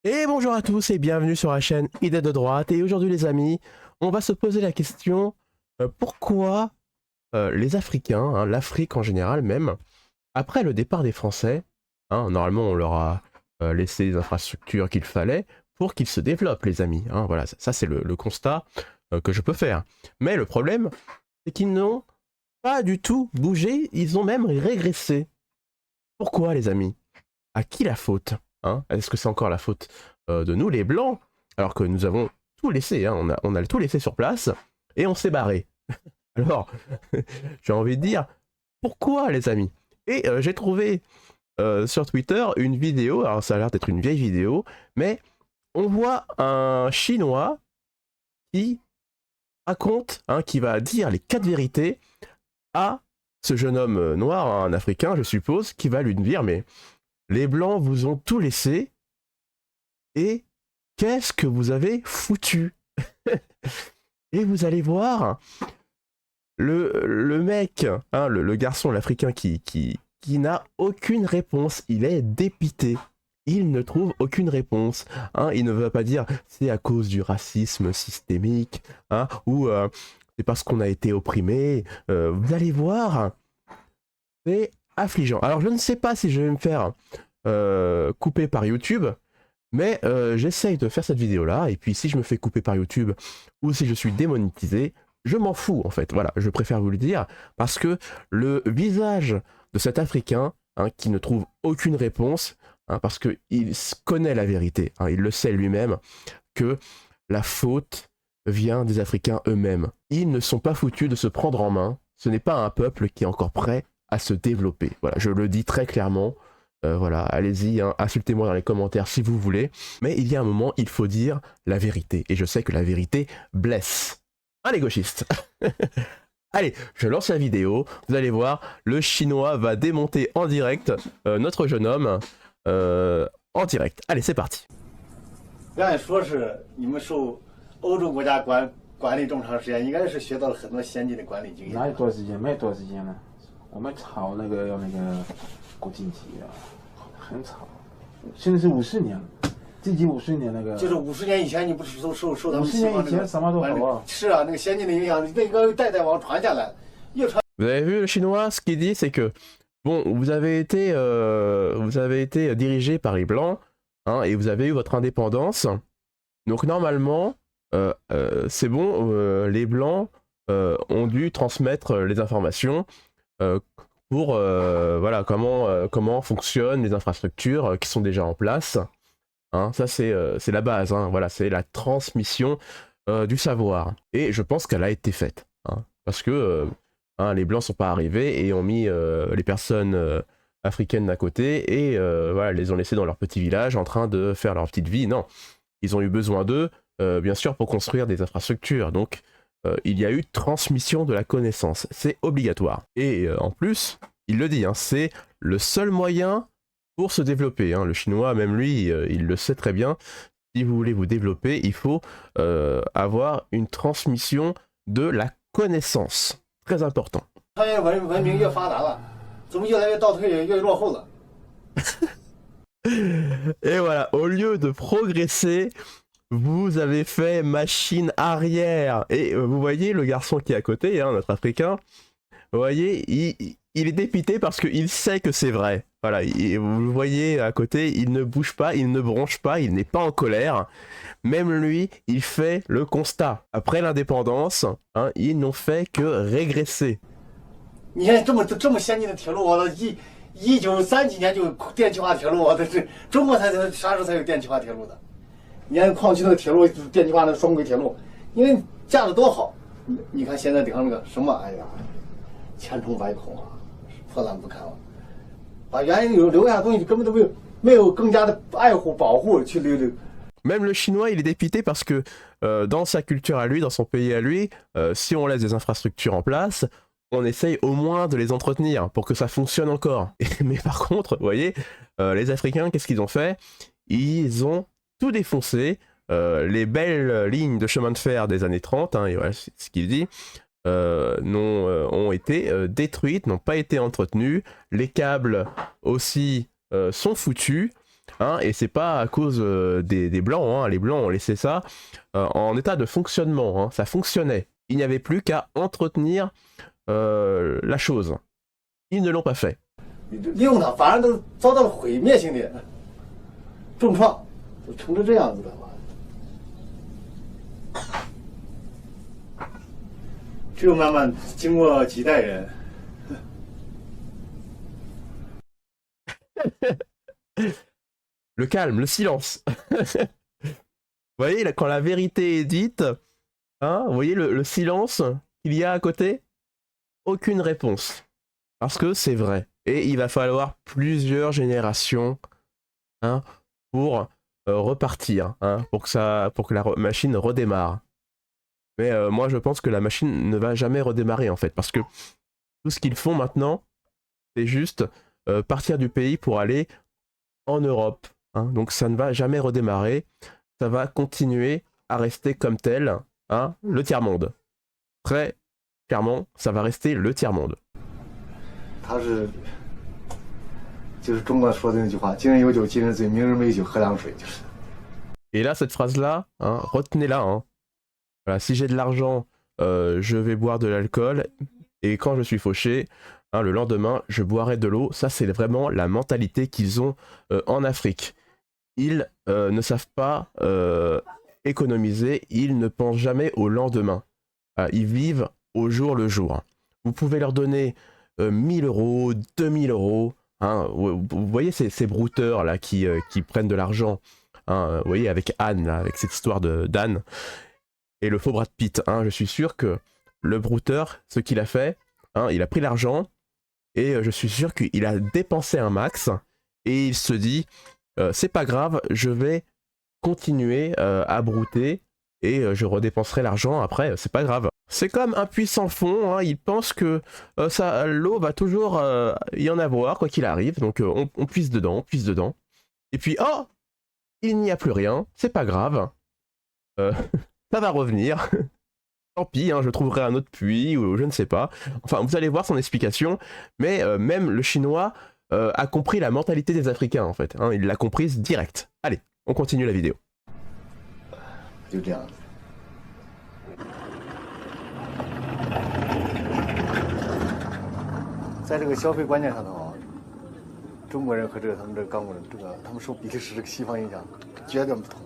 Et bonjour à tous et bienvenue sur la chaîne Idées de droite. Et aujourd'hui les amis, on va se poser la question pourquoi les Africains, l'Afrique en général même, après le départ des Français, normalement on leur a laissé les infrastructures qu'il fallait pour qu'ils se développent les amis. Voilà, ça c'est le constat que je peux faire. Mais le problème, c'est qu'ils n'ont pas du tout bougé, ils ont même régressé. Pourquoi les amis? À qui la faute? Est-ce que c'est encore la faute de nous, les Blancs, alors que nous avons tout laissé, on a tout laissé sur place, et on s'est barré. Alors, j'ai envie de dire, pourquoi les amis? Et j'ai trouvé sur Twitter une vidéo, alors ça a l'air d'être une vieille vidéo, mais on voit un Chinois qui raconte, qui va dire les 4 vérités à ce jeune homme noir, un Africain, je suppose, qui va lui dire, mais les Blancs vous ont tout laissé, et qu'est-ce que vous avez foutu? Et vous allez voir, le mec, le garçon, l'Africain qui n'a aucune réponse, il est dépité. Il ne trouve aucune réponse. Il ne va pas dire c'est à cause du racisme systémique, ou c'est parce qu'on a été opprimé. Vous allez voir, c'est affligeant. Alors je ne sais pas si je vais me faire couper par YouTube, mais j'essaye de faire cette vidéo-là, et puis si je me fais couper par YouTube, ou si je suis démonétisé, je m'en fous en fait. Voilà, je préfère vous le dire, parce que le visage de cet Africain, qui ne trouve aucune réponse, parce qu'il connaît la vérité, il le sait lui-même, que la faute vient des Africains eux-mêmes. Ils ne sont pas foutus de se prendre en main, ce n'est pas un peuple qui est encore prêt à se développer. Voilà, je le dis très clairement. Voilà, allez-y, insultez-moi dans les commentaires si vous voulez. Mais il y a un moment, il faut dire la vérité. Et je sais que la vérité blesse. Les gauchistes. Allez, je lance la vidéo. Vous allez voir, le Chinois va démonter en direct notre jeune homme en direct. Allez, c'est parti. 按说是你们受欧洲国家管理这么长时间，应该是学到了很多先进的管理经验。哪有多少时间？没有多少时间了。我们炒那个要那个国经济啊，很炒。现在是50年了，这几50年那个。就是50年以前，你不是受他们50年以前什么都好啊。是啊，那个先进的营养，那个代代往传下来，越传。Vous avez vu le Chinois, ce qu'il dit, c'est que bon, vous avez été dirigé par les Blancs, et vous avez eu votre indépendance. Donc normalement, c'est bon, les Blancs ont dû transmettre les informations pour voilà, comment fonctionnent les infrastructures qui sont déjà en place. Ça, c'est la base, voilà, c'est la transmission du savoir. Et je pense qu'elle a été faite. Parce que les Blancs sont pas arrivés et ont mis les personnes africaines d'un côté et voilà, les ont laissés dans leur petit village en train de faire leur petite vie. Non, ils ont eu besoin d'eux, bien sûr, pour construire des infrastructures. Donc, il y a eu transmission de la connaissance. C'est obligatoire. Et en plus, il le dit, c'est le seul moyen pour se développer. Le Chinois, même lui, il le sait très bien. Si vous voulez vous développer, il faut avoir une transmission de la connaissance. Très important. 穿越文明越发达了，怎么越来越倒退，越落后了？ Et voilà, au lieu de progresser, vous avez fait machine arrière. Et vous voyez le garçon qui est à côté, notre Africain, vous voyez, il est dépité parce qu'il sait que c'est vrai. Voilà, vous le voyez à côté, il ne bouge pas, il ne bronche pas, il n'est pas en colère. Même lui, il fait le constat. Après l'indépendance, ils n'ont fait que régresser. 你看这么先进的铁路，我1930几年就有电气化铁路，这是中国啥时候才有电气化铁路的？你看矿区那个铁路，电气化的双轨铁路，因为架的多好。你看现在顶上那个什么，哎呀，千疮百孔啊，破烂不堪啊！把原有留下的东西根本都没有更加的爱护保护去留。 Même le Chinois, il est dépité parce que dans sa culture à lui, dans son pays à lui, si on laisse des infrastructures en place, on essaye au moins de les entretenir pour que ça fonctionne encore. Mais par contre, vous voyez, les Africains, qu'est-ce qu'ils ont fait? Ils ont tout défoncé. Les belles lignes de chemin de fer des années 30, et voilà ce qu'il dit, ont été détruites, n'ont pas été entretenues. Les câbles aussi sont foutus. hein, et c'est pas à cause des Blancs, hein. Les Blancs ont laissé ça en état de fonctionnement, hein. Ça fonctionnait. Il n'y avait plus qu'à entretenir la chose. Ils ne l'ont pas fait. 利用它反而都遭到了毁灭性的重创，就成了这样子的话，只有慢慢经过几代人。Le calme, le silence. Vous voyez, là, quand la vérité est dite, hein, vous voyez le silence qu'il y a à côté? Aucune réponse. Parce que c'est vrai. Et il va falloir plusieurs générations, hein, pour repartir, hein, pour que la machine redémarre. Mais moi, je pense que la machine ne va jamais redémarrer, en fait. Parce que tout ce qu'ils font maintenant, c'est juste partir du pays pour aller en Europe, hein. Donc ça ne va jamais redémarrer. Ça va continuer à rester comme tel, hein, le tiers-monde. Très clairement, ça va rester le tiers-monde. 他是，就是中国说的那句话：“今日有酒今日醉，明日没酒喝凉水。”就是。Et là, cette phrase-là, hein, retenez-la. Hein. Voilà, si j'ai de l'argent, je vais boire de l'alcool. Et quand je suis fauché, hein, le lendemain, je boirai de l'eau. Ça, c'est vraiment la mentalité qu'ils ont en Afrique. Ils ne savent pas économiser. Ils ne pensent jamais au lendemain. Ils vivent au jour le jour. Vous pouvez leur donner 1000 euros, 2000 euros. Hein, vous voyez ces brouteurs là qui prennent de l'argent. Hein, vous voyez avec Anne, là, avec cette histoire d'Anne et le faux Brad Pitt. Hein, je suis sûr que le brouteur, ce qu'il a fait, hein, il a pris l'argent et je suis sûr qu'il a dépensé un max et il se dit c'est pas grave, je vais continuer à brouter et je redépenserai l'argent après, c'est pas grave. C'est comme un puits sans fond, hein, il pense que l'eau va toujours y en avoir, quoi qu'il arrive, donc on puise dedans, et puis oh, il n'y a plus rien, c'est pas grave, ça va revenir, tant pis, hein, je trouverai un autre puits, ou je ne sais pas, enfin vous allez voir son explication, mais même le chinois a compris la mentalité des Africains en fait, hein, il l'a comprise direct. Allez, on continue la vidéo. 就这样子。在这个消费观念上头啊，中国人和他们刚果人，他们受比利时这个西方影响绝对不同。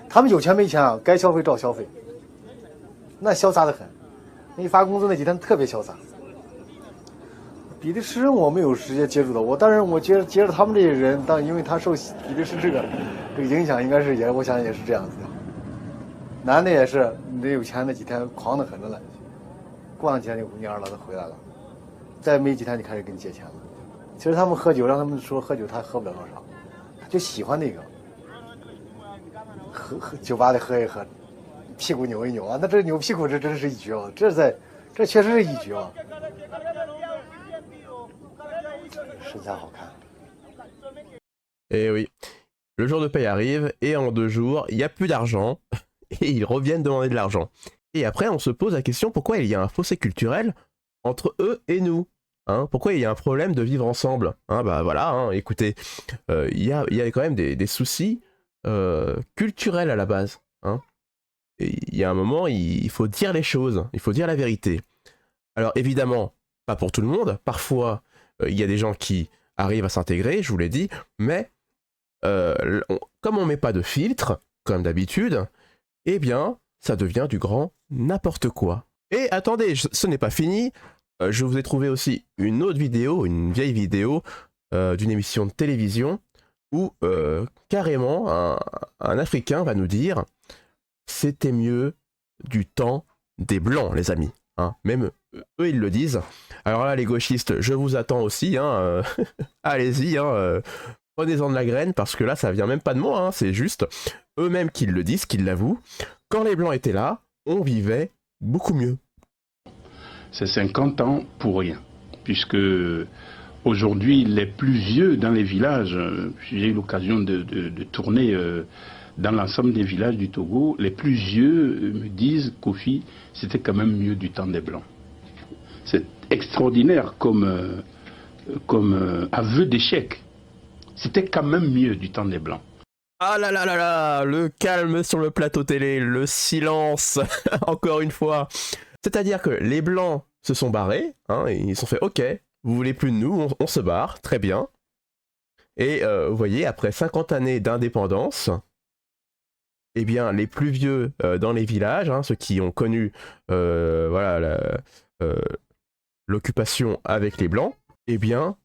他们有钱没钱啊，该消费照消费，那潇洒的很。一发工资那几天特别潇洒。比利时人我没有直接接触到，当然我接触他们这些人，因为他受比利时这个影响，应该是我想也是这样子的。男的也是，你得有钱那几天狂得很着了，过上几天就你二老子回来了，再没几天就开始给你借钱了。其实他们喝酒，让他们说喝酒，他喝不了多少，他就喜欢那个，喝酒吧里喝一喝，屁股扭一扭啊，那这扭屁股这真是一绝啊，这确实是一绝啊，身材好看。Et oui, le jour de paye arrive et en 2 jours, il n'y a plus d'argent. Et ils reviennent demander de l'argent. Et après, on se pose la question pourquoi il y a un fossé culturel entre eux et nous, hein. Pourquoi il y a un problème de vivre ensemble, hein. Bah voilà, hein, écoutez, il y a quand même des soucis culturels à la base, hein. Et il y a un moment, il faut dire les choses, il faut dire la vérité. Alors évidemment, pas pour tout le monde, parfois il y a des gens qui arrivent à s'intégrer, je vous l'ai dit, mais comme on met pas de filtre, comme d'habitude, eh bien, ça devient du grand n'importe quoi. Et attendez, ce n'est pas fini. Je vous ai trouvé aussi une autre vidéo, une vieille vidéo d'une émission de télévision où carrément un Africain va nous dire c'était mieux du temps des Blancs, les amis. Hein. Même eux, ils le disent. Alors là, les gauchistes, je vous attends aussi. Hein, allez-y, hein, prenez-en de la graine parce que là, ça vient même pas de moi. Hein, c'est juste eux-mêmes qui le disent, qui l'avouent. Quand les Blancs étaient là, on vivait beaucoup mieux. C'est 50 ans pour rien, puisque aujourd'hui, les plus vieux dans les villages, j'ai eu l'occasion de tourner dans l'ensemble des villages du Togo, les plus vieux me disent Kofi, c'était quand même mieux du temps des Blancs. C'est extraordinaire comme aveu d'échec. C'était quand même mieux du temps des Blancs. Ah là là là là, le calme sur le plateau télé, le silence, encore une fois. C'est-à-dire que les Blancs se sont barrés, hein, et ils se sont fait « Ok, vous voulez plus de nous, on se barre, très bien. » Et vous voyez, après 50 années d'indépendance, eh bien, les plus vieux dans les villages, hein, ceux qui ont connu l'occupation avec les Blancs, eh bien,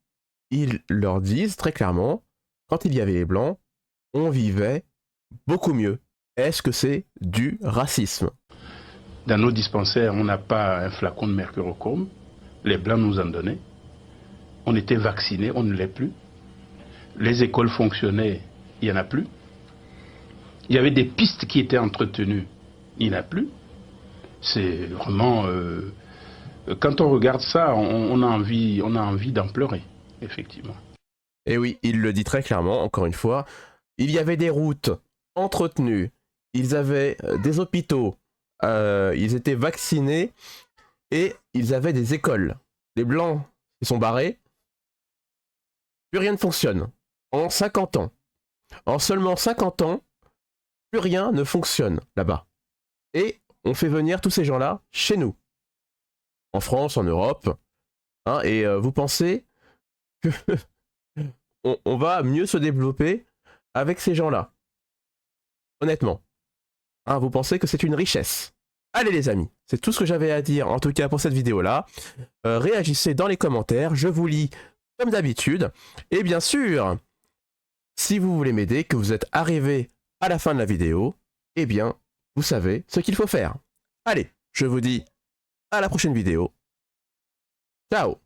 ils leur disent très clairement, quand il y avait les Blancs, on vivait beaucoup mieux. Est-ce que c'est du racisme? Dans nos dispensaires, on n'a pas un flacon de mercurochrome. Les Blancs nous en donnaient. On était vaccinés, on ne l'est plus. Les écoles fonctionnaient, il n'y en a plus. Il y avait des pistes qui étaient entretenues, il n'y en a plus. C'est vraiment... quand on regarde ça, on a envie d'en pleurer, effectivement. Et oui, il le dit très clairement, encore une fois. Il y avait des routes entretenues, ils avaient des hôpitaux, ils étaient vaccinés et ils avaient des écoles. Les Blancs, ils sont barrés. Plus rien ne fonctionne. En 50 ans. En seulement 50 ans, plus rien ne fonctionne là-bas. Et on fait venir tous ces gens-là chez nous. En France, en Europe. Hein, et vous pensez que on va mieux se développer avec ces gens-là? Honnêtement. Hein, vous pensez que c'est une richesse? Allez les amis, c'est tout ce que j'avais à dire en tout cas pour cette vidéo-là. Réagissez dans les commentaires, je vous lis comme d'habitude. Et bien sûr, si vous voulez m'aider, que vous êtes arrivé à la fin de la vidéo, eh bien, vous savez ce qu'il faut faire. Allez, je vous dis à la prochaine vidéo. Ciao!